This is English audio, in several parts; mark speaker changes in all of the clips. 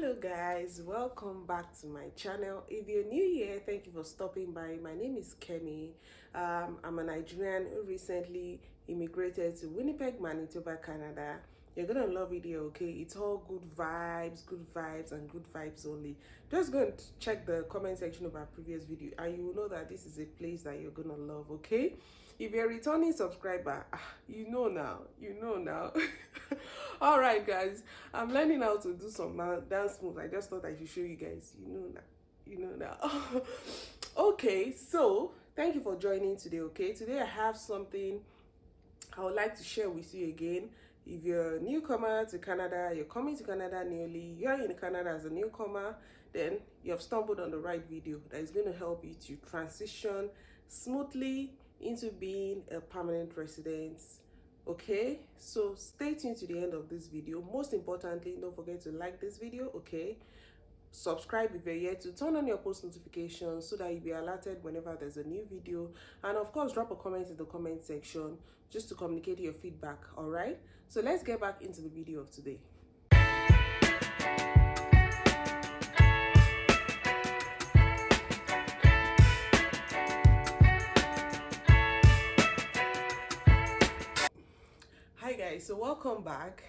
Speaker 1: Hello guys, welcome back to my channel. If you're new here, thank you for stopping by. My name is Kemi. I'm a Nigerian who recently immigrated to Winnipeg, Manitoba, Canada. You're gonna love it here, okay? It's all good vibes, and good vibes only. Just go and check the comment section of our previous video and you will know that this is a place that you're gonna love, okay? If you're a returning subscriber, you know now. All right guys, I'm learning how to do some dance moves. I just thought I should show you guys. You know now. Okay, so thank you for joining today. Okay, today I have something I would like to share with you again. If you're a newcomer to Canada, you're coming to Canada newly, you're in Canada as a newcomer, then you have stumbled on the right video that is going to help you to transition smoothly into being a permanent resident. Okay, so stay tuned to the end of this video. Most importantly, don't forget to like this video. Okay, subscribe if you're yet to, turn on your post notifications so that you'll be alerted whenever there's a new video, and of course drop a comment in the comment section just to communicate your feedback. All right, so let's get back into the video of today. Hi guys, so welcome back.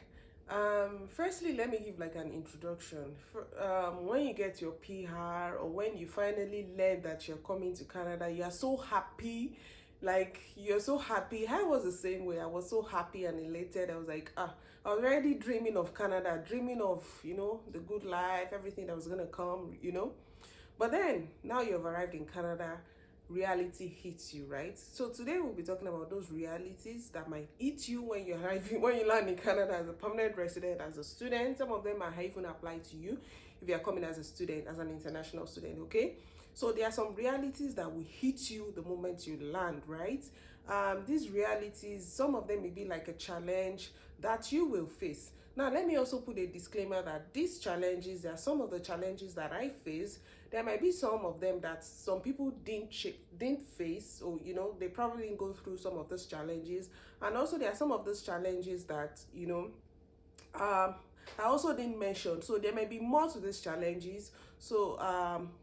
Speaker 1: Firstly, let me give like an introduction. When you get your PR or when you finally learn that you're coming to Canada, you're so happy. Like, you're so happy. I was the same way. I was so happy and elated. I was like, I was already dreaming of Canada, dreaming of, the good life, everything that was gonna come, But then, now you've arrived in Canada, reality hits you, right? So today we'll be talking about those realities that might hit you when you land in Canada as a permanent resident, as a student. Some of them might even apply to you if you're coming as a student, as an international student. Okay, so there are some realities that will hit you the moment you land, right? These realities, some of them may be like a challenge that you will face. Now, let me also put a disclaimer that these challenges, there are some of the challenges that I face. There might be some of them that some people didn't face, or they probably didn't go through some of those challenges. And also there are some of those challenges that I also didn't mention. So there may be more to these challenges. So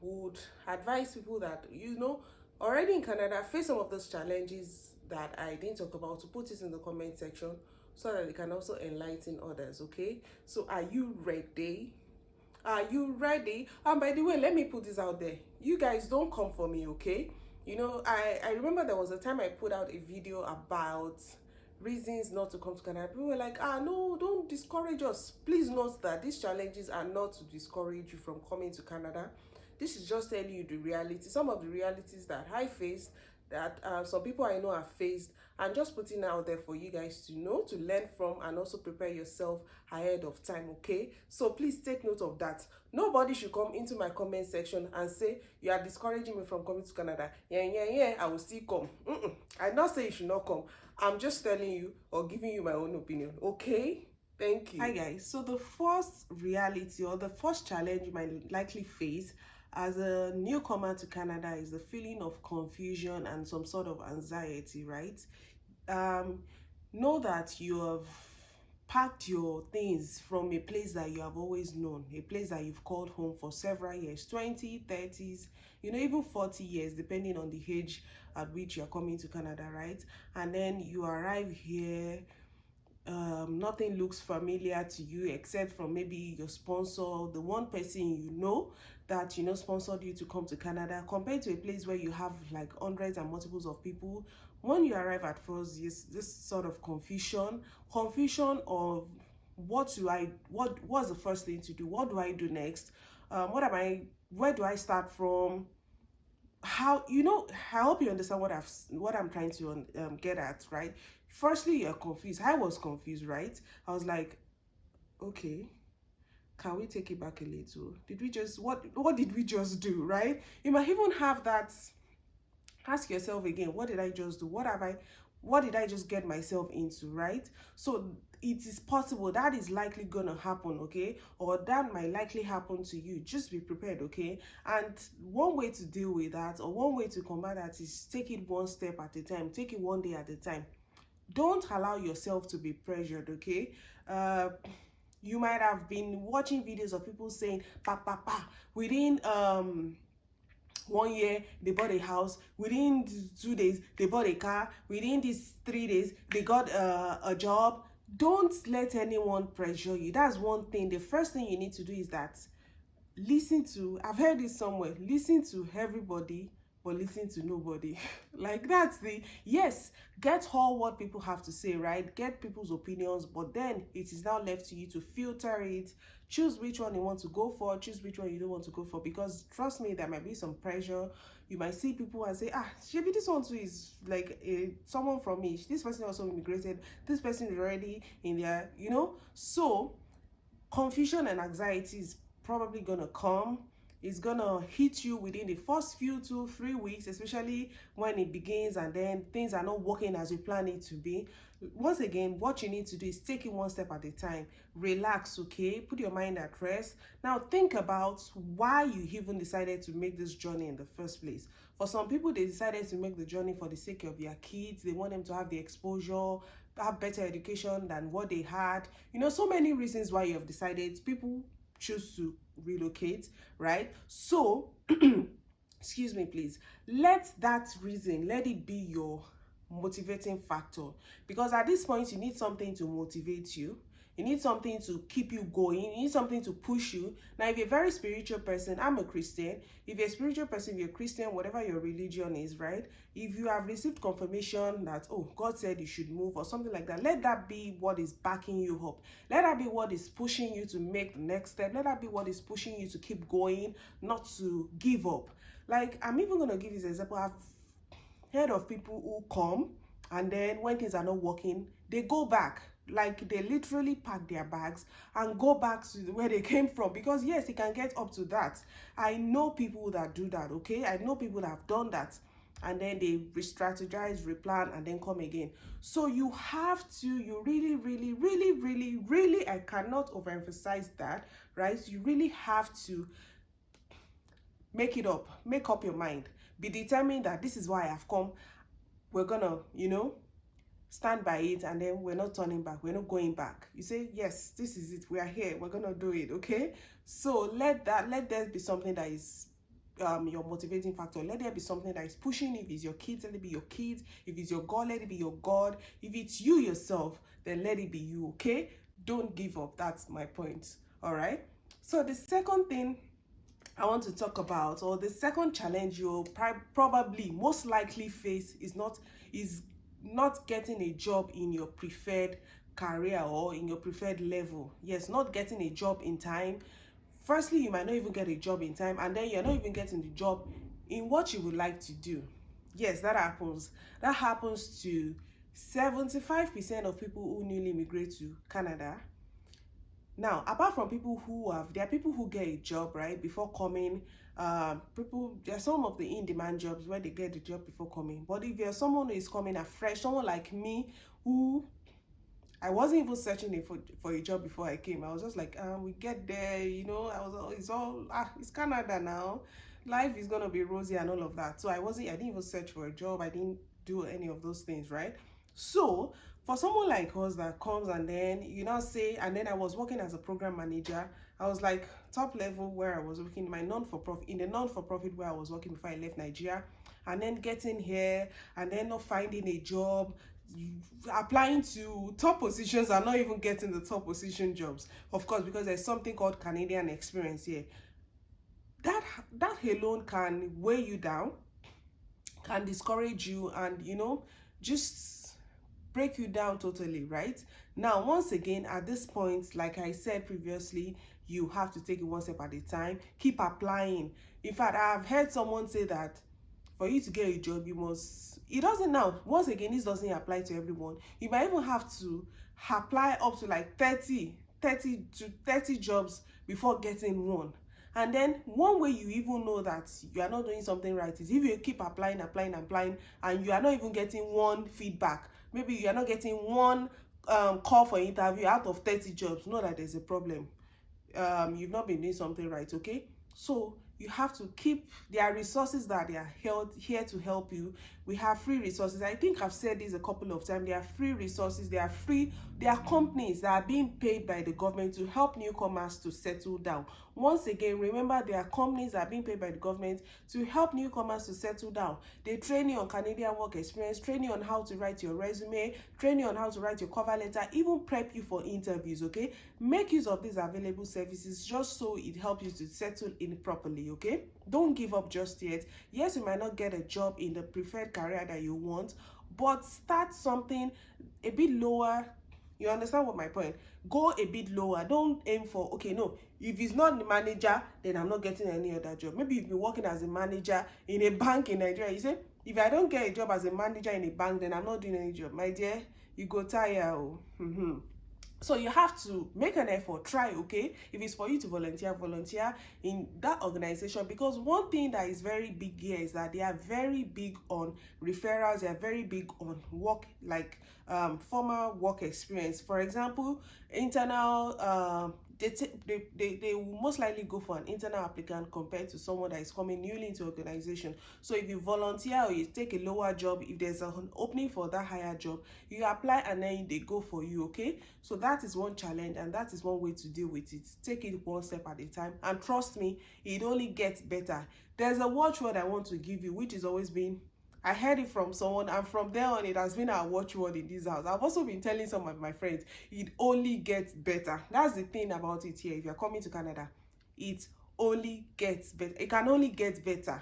Speaker 1: would advise people that already in Canada face some of those challenges that I didn't talk about, to put it in the comment section so that they can also enlighten others. Okay, so are you ready? Are you ready? And by the way, let me put this out there. You guys don't come for me, okay? I remember there was a time I put out a video about reasons not to come to Canada. People were like, no, don't discourage us. Please note that these challenges are not to discourage you from coming to Canada. This is just telling you the reality, some of the realities that I faced, that some people I know have faced, and just putting out there for you guys to know, to learn from, and also prepare yourself ahead of time. Okay, so please take note of that. Nobody should come into my comment section and say you are discouraging me from coming to Canada. Yeah, I will still come. I not say you should not come. I'm just telling you or giving you my own opinion. Okay, thank you. Hi guys, so the first reality or the first challenge you might likely face as a newcomer to Canada is the feeling of confusion and some sort of anxiety, right? Know that you have packed your things from a place that you have always known, a place that you've called home for several years, 20, 30s, even 40 years, depending on the age at which you're coming to Canada, right? And then you arrive here, nothing looks familiar to you except from maybe your sponsor, the one person that sponsored you to come to Canada, compared to a place where you have like hundreds and multiples of people. When you arrive at first, this sort of confusion of what's the first thing to do, what do I do next, where do I start from, how I hope you understand what I'm trying to get at, right? Firstly, you're confused. I was confused, right? I was like, okay, can we take it back a little? Did we just what did we just do, right? You might even have that. Ask yourself again, what did I just do? What did I just get myself into, right? So it is possible that is likely gonna happen, okay? Or that might likely happen to you. Just be prepared, okay? And one way to deal with that, or one way to combat that, is take it one step at a time. Take it one day at a time. Don't allow yourself to be pressured, okay? You might have been watching videos of people saying, pa, pa, pa, within 1 year they bought a house, within 2 days they bought a car, within these 3 days they got a job. Don't let anyone pressure you. That's one thing. The first thing you need to do is that listen to, I've heard this somewhere, listen to everybody but listen to nobody. Like, that's the, yes, get all what people have to say, right? Get people's opinions, but then it is now left to you to filter it, choose which one you want to go for, choose which one you don't want to go for. Because trust me, there might be some pressure. You might see people and say, maybe this one too is like someone from me, this person also immigrated, this person is already in there, you know. So confusion and anxiety is probably gonna come. It's gonna hit you within the first few 2-3 weeks, especially when it begins and then things are not working as you plan it to be. Once again, what you need to do is take it one step at a time. Relax, okay? Put your mind at rest. Now think about why you even decided to make this journey in the first place. For some people, they decided to make the journey for the sake of their kids. They want them to have the exposure, have better education than what they had. You know, so many reasons why you have decided. People choose to relocate, right? So excuse me, please, let that reason, let it be your motivating factor. Because at this point, you need something to motivate you. You need something to keep you going. You need something to push you. Now, if you're a very spiritual person, I'm a Christian. If you're a spiritual person, if you're a Christian, whatever your religion is, right? If you have received confirmation that, oh, God said you should move or something like that, let that be what is backing you up. Let that be what is pushing you to make the next step. Let that be what is pushing you to keep going, not to give up. Like, I'm even going to give you an example. I've heard of people who come and then when things are not working, they go back. Like, they literally pack their bags and go back to where they came from, because yes, it can get up to that. I know people that do that, okay? I know people that have done that, and then they re-strategize, replan, and then come again. So you have to, you really, I cannot overemphasize that, right? You really have to make up your mind. Be determined that this is why I have come. We're gonna, you know, stand by it, and then we're not turning back, we're not going back. You say, yes, this is it, we are here, we're gonna do it, okay? So let there be something that is your motivating factor. Let there be something that is pushing. If it's your kids, let it be your kids. If it's your God, let it be your God. If it's you yourself, then let it be you, okay? Don't give up. That's my point. All right. So the second thing I want to talk about, or the second challenge you'll probably most likely face, is not getting a job in your preferred career or in your preferred level. Yes, not getting a job in time. Firstly, you might not even get a job in time, and then you're not even getting the job in what you would like to do. Yes, that happens. That happens to 75% of people who newly immigrate to Canada. Now, apart from people who there are people who get a job, right, before coming. There are some of the in-demand jobs where they get the job before coming. But if you're someone who is coming afresh, someone like me, who I wasn't even searching for a job before I came. I was just like, we get there, you know. It's Canada now. Life is gonna be rosy and all of that. So I didn't even search for a job. I didn't do any of those things, right? So for someone like us that comes and then you now say, and then I was working as a program manager. I was like top level where I was working in the non-for-profit where I was working before I left Nigeria, and then getting here and then not finding a job, applying to top positions and not even getting the top position jobs, of course, because there's something called Canadian experience here. That alone can weigh you down, can discourage you, and you know, just break you down totally, right? Now, once again, at this point, like I said previously, you have to take it one step at a time. Keep applying. In fact, I've heard someone say that for you to get a job, you must, it doesn't now, once again, this doesn't apply to everyone. You might even have to apply up to like 30 jobs before getting one. And then one way you even know that you are not doing something right is if you keep applying, and you are not even getting one feedback. Maybe you are not getting one call for interview out of 30 jobs. Know that there's a problem. You've not been doing something right, okay? So you have to keep, there are resources that they are held here to help you. We have free resources. I think I've said this a couple of times. There are free resources, there are companies that are being paid by the government to help newcomers to settle down. Once again, remember, there are companies that are being paid by the government to help newcomers to settle down. They train you on Canadian work experience, train you on how to write your resume, train you on how to write your cover letter, even prep you for interviews. Okay, make use of these available services just so it helps you to settle in properly. Okay, don't give up just yet. Yes, you might not get a job in the preferred career that you want, but start something a bit lower. You understand what my point? Go a bit lower. Don't aim for, okay, no, if it's not the manager, then I'm not getting any other job. Maybe you've been working as a manager in a bank in Nigeria. You say, if I don't get a job as a manager in a bank, then I'm not doing any job. My dear, you go tire. So you have to make an effort, try, okay? If it's for you to volunteer in that organization, because one thing that is very big here is that they are very big on referrals. They are very big on work, like former work experience. For example, internal they will most likely go for an internal applicant compared to someone that is coming newly into organization. So if you volunteer or you take a lower job, if there's an opening for that higher job, you apply and then they go for you. Okay, so that is one challenge, and that is one way to deal with it. Take it one step at a time, and trust me, it only gets better. There's a watchword I want to give you, which is always been, I heard it from someone, and from there on, it has been our watchword in this house. I've also been telling some of my friends, it only gets better. That's the thing about it here. If you're coming to Canada, it only gets better. It can only get better.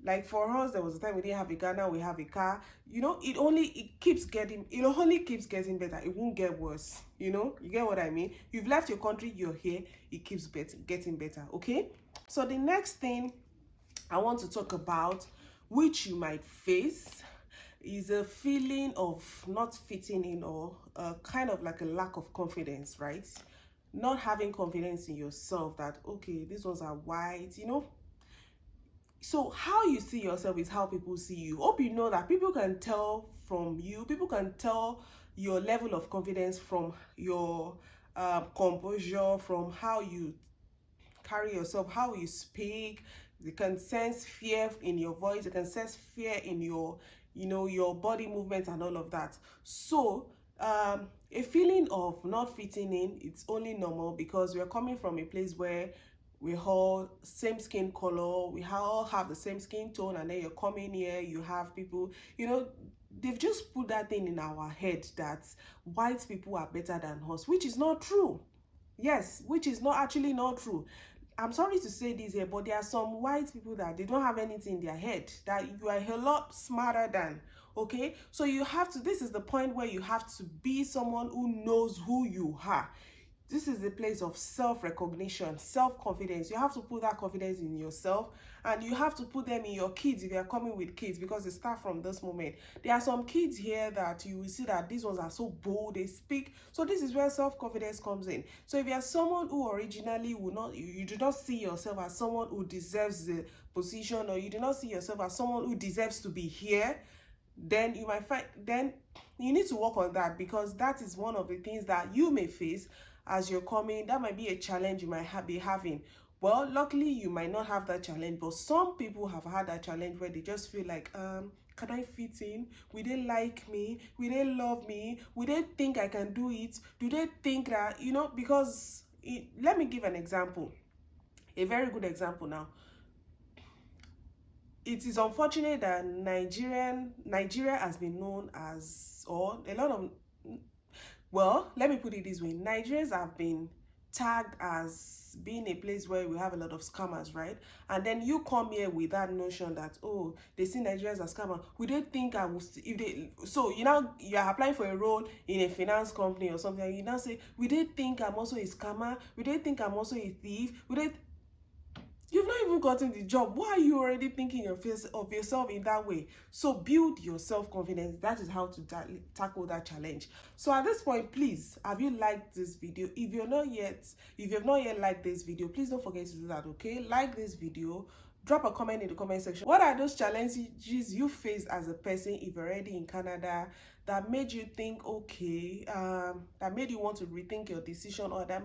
Speaker 1: Like for us, there was a time we didn't have a car, now we have a car. You know, it only keeps getting better. It won't get worse. You know, you get what I mean? You've left your country, you're here, it keeps getting better. Okay? So the next thing I want to talk about, which you might face, is a feeling of not fitting in, or kind of like a lack of confidence, right? Not having confidence in yourself that, okay, these ones are white, you know. So how you see yourself is how people see you. Hope you know that people can tell from you, people can tell your level of confidence from your composure, from how you carry yourself, how you speak. They can sense fear in your voice, they can sense fear in your, you know, your body movement and all of that. So a feeling of not fitting in, it's only normal, because we're coming from a place where we all same skin color, we all have the same skin tone, and then you're coming here, you have people, you know, they've just put that thing in our head that white people are better than us, which is not true. Yes, which is not actually not true. I'm sorry to say this here, but there are some white people that they don't have anything in their head, that you are a lot smarter than. Okay, so you have to, this is the point where you have to be someone who knows who you are. This is the place of self-recognition, self-confidence. You have to put that confidence in yourself, and you have to put them in your kids if you're coming with kids, because they start from this moment. There are some kids here that you will see that these ones are so bold, they speak. So this is where self-confidence comes in. So if you're someone who originally you do not see yourself as someone who deserves the position, or you do not see yourself as someone who deserves to be here, then you might find, then you need to work on that, because that is one of the things that you may face as you're coming. That might be a challenge you might be having. Well, luckily you might not have that challenge, but some people have had that challenge where they just feel like, can I fit in? Will they like me? Will they love me? Will they think I can do it? Do they think that, you know, because let me give an example, a very good example now. It is unfortunate that Nigeria has been known as, or a lot of, well, let me put it this way, Nigerians have been tagged as being a place where we have a lot of scammers, right? And then you come here with that notion that, oh, they see Nigerians as scammers. We don't think I will, if they, so you know, you're applying for a role in a finance company or something, and you now say, we don't think I'm also a scammer, we don't think I'm also a thief, we don't. You've not even gotten the job. Why are you already thinking of yourself in that way? So build your self-confidence. That is how to tackle that challenge. So at this point, please, have you liked this video? If you have not yet liked this video, please don't forget to do that, okay? Like this video, Drop a comment in the comment section. What are those challenges you faced as a person if you're already in Canada that made you think, okay, that made you want to rethink your decision, or that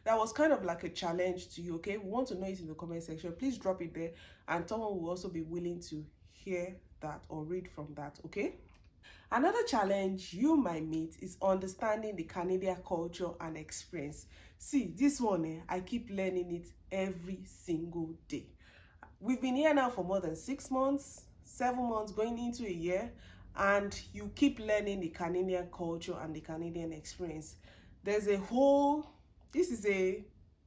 Speaker 1: was kind of like a challenge to you? Okay, we want to know it in the comment section. Please drop it there, and someone will also be willing to hear that or read from that. Okay. Another challenge you might meet is understanding the Canadian culture and experience. See, this one, I keep learning it every single day. We've been here now for more than 6 months, 7 months, going into a year, and you keep learning the Canadian culture and the Canadian experience. This is a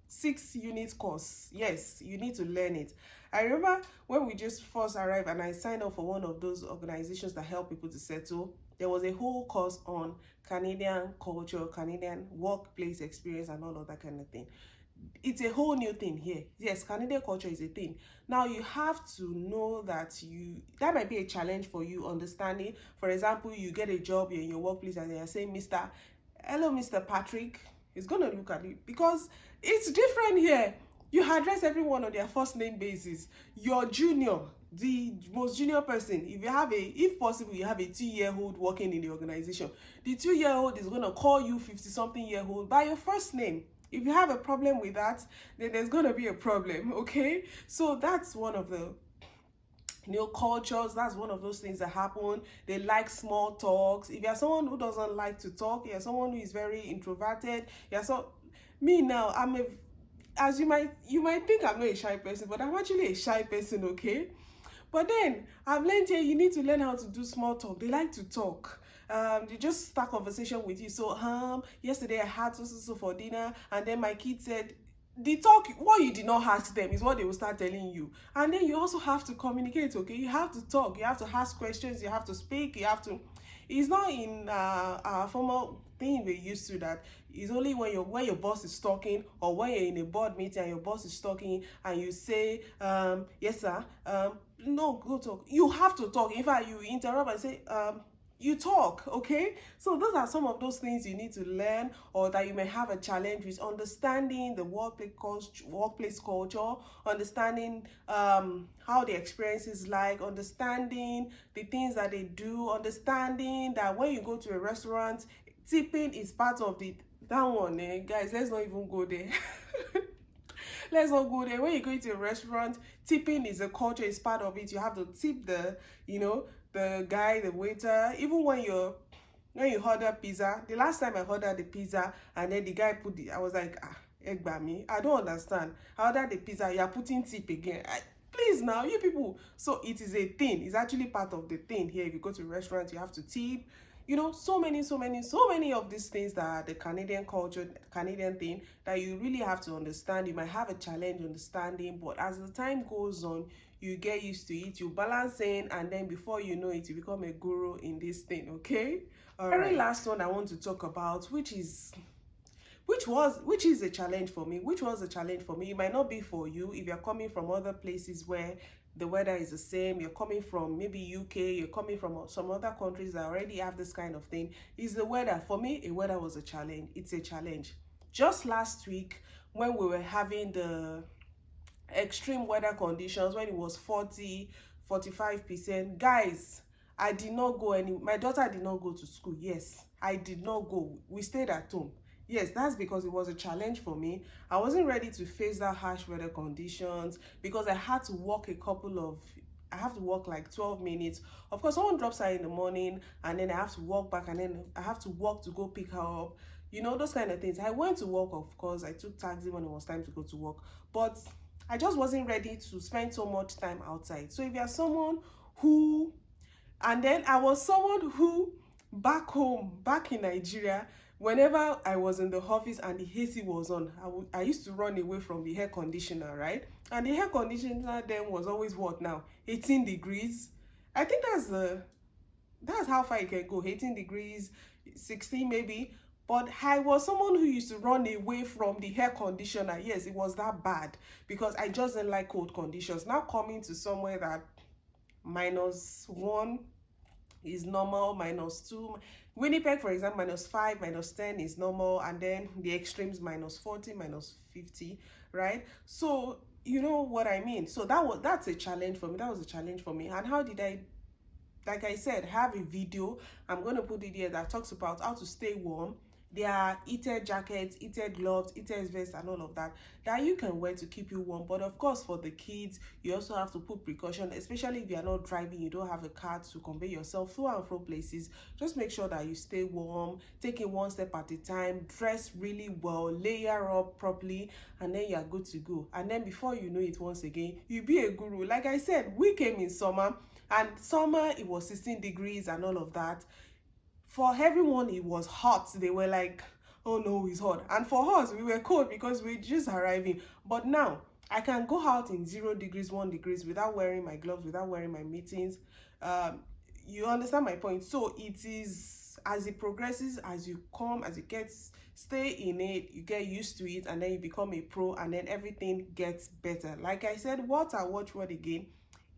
Speaker 1: 6-unit course. Yes, you need to learn it. I remember when we just first arrived and I signed up for one of those organizations that help people to settle, there was a whole course on Canadian culture, Canadian workplace experience, and all of that kind of thing. It's a whole new thing here. Yes, Canadian culture is a thing. Now you have to know that that might be a challenge for you understanding. For example, you get a job, you're in your workplace, and they're saying, hello, Mr. Patrick. He's gonna look at you because it's different here. You address everyone on their first name basis. Your junior, the most junior person, if possible, you have a 2-year-old working in the organization. The 2-year-old is gonna call you 50-something-year-old by your first name. If you have a problem with that, then there's going to be a problem, okay? So that's one of the cultures. That's one of those things that happen. They like small talks. If you're someone who doesn't like to talk, you're someone who is very introverted, me now, as you might think I'm not a shy person, but I'm actually a shy person, okay? But then I've learned here you need to learn how to do small talk. They like to talk. They just start conversation with you. So yesterday I had so for dinner, and then my kid said, the talk, what you did not ask them is what they will start telling you. And then you also have to communicate, okay? You have to talk, you have to ask questions, you have to speak, it's not in our formal thing we're used to that it's only when your boss is talking, or when you're in a board meeting and your boss is talking and you say, yes sir, no, go talk. You have to talk. In fact, you interrupt and say, you talk, okay? So those are some of those things you need to learn, or that you may have a challenge with: understanding the workplace culture, understanding how the experience is like, understanding the things that they do, understanding that when you go to a restaurant, tipping is part of that one, guys, let's not even go there. Let's not go there. When you go to a restaurant, tipping is a culture, is part of it. You have to tip the guy, the waiter. Even when you order pizza, the last time I ordered the pizza and then the guy I was like, egbami, I don't understand. I ordered the pizza, you're putting tip again. Please now, you people. So it is a thing. It's actually part of the thing here. If you go to a restaurant, you have to tip. So many of these things that are the Canadian culture, Canadian thing, that you really have to understand. You might have a challenge understanding, but as the time goes on, you get used to it, you balance in, and then before you know it, you become a guru in this thing, okay? Very last one I want to talk about, which is a challenge for me. Which was a challenge for me. It might not be for you if you're coming from other places where the weather is the same. You're coming from maybe UK, you're coming from some other countries that already have this kind of thing. Is the weather. For me, a weather was a challenge. It's a challenge. Just last week, when we were having the extreme weather conditions, when it was 40-45%, guys, I did not go my daughter did not go to school. Yes, I did not go. We stayed at home. Yes, that's because it was a challenge for me. I wasn't ready to face that harsh weather conditions, because I had to walk like 12 minutes. Of course, someone drops her in the morning, and then I have to walk back, and then I have to walk to go pick her up. Those kind of things. I went to work, of course. I took taxi when it was time to go to work. But I just wasn't ready to spend so much time outside. So if you're someone who... And then I was someone who, back home, back in Nigeria, whenever I was in the office and the AC was on, I used to run away from the air conditioner, right? And the air conditioner then was always what now? 18 degrees. I think that's how far it can go. 18 degrees, 16 maybe. But I was someone who used to run away from the air conditioner. Yes, it was that bad, because I just didn't like cold conditions. Now coming to somewhere that -1 is normal, -2. Winnipeg, for example, -5, -10 is normal, and then the extremes -40, -50, right? So You know what I mean? So that's a challenge for me. That was a challenge for me. And how did I, like I said, have a video. I'm going to put it here that talks about how to stay warm. There are heated jackets, heated gloves, heated vests, and all of that you can wear to keep you warm. But of course, for the kids, you also have to put precaution, especially if you are not driving, you don't have a car to convey yourself to and from places. Just make sure that you stay warm, take it one step at a time, dress really well, layer up properly, and then you are good to go. And then before you know it, once again, you be a guru. Like I said, we came in summer, and summer it was 16 degrees and all of that. For everyone it was hot. They were like, oh no, it's hot. And for us, we were cold because we're just arriving. But now I can go out in 0 degrees, 1 degrees without wearing my gloves, without wearing my mittens. You understand my point? So it is, as it progresses, as you stay in it, you get used to it, and then you become a pro, and then everything gets better. Like I said, what I watch what again,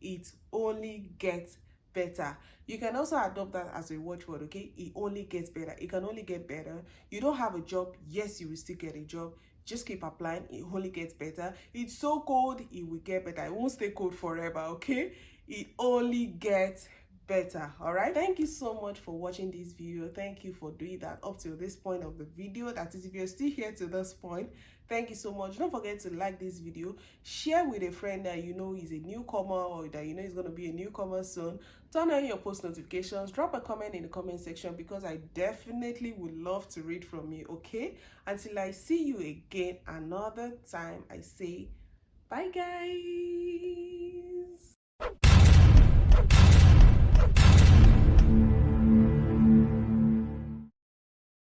Speaker 1: it only gets better. You can also adopt that as a watchword. Okay, it only gets better. It can only get better. You don't have a job, yes, you will still get a job. Just keep applying. It only gets better. It's so cold, it will get better. It won't stay cold forever. Okay, it only gets better. All right, thank you so much for watching this video. Thank you for doing that up to this point of the video. That is, if you're still here to this point, thank you so much. Don't forget to like this video, share with a friend that you know is a newcomer, or that you know is going to be a newcomer soon. Turn on your post notifications, drop a comment in the comment section, because I definitely would love to read from you. Okay, until I see you again another time, I say bye guys.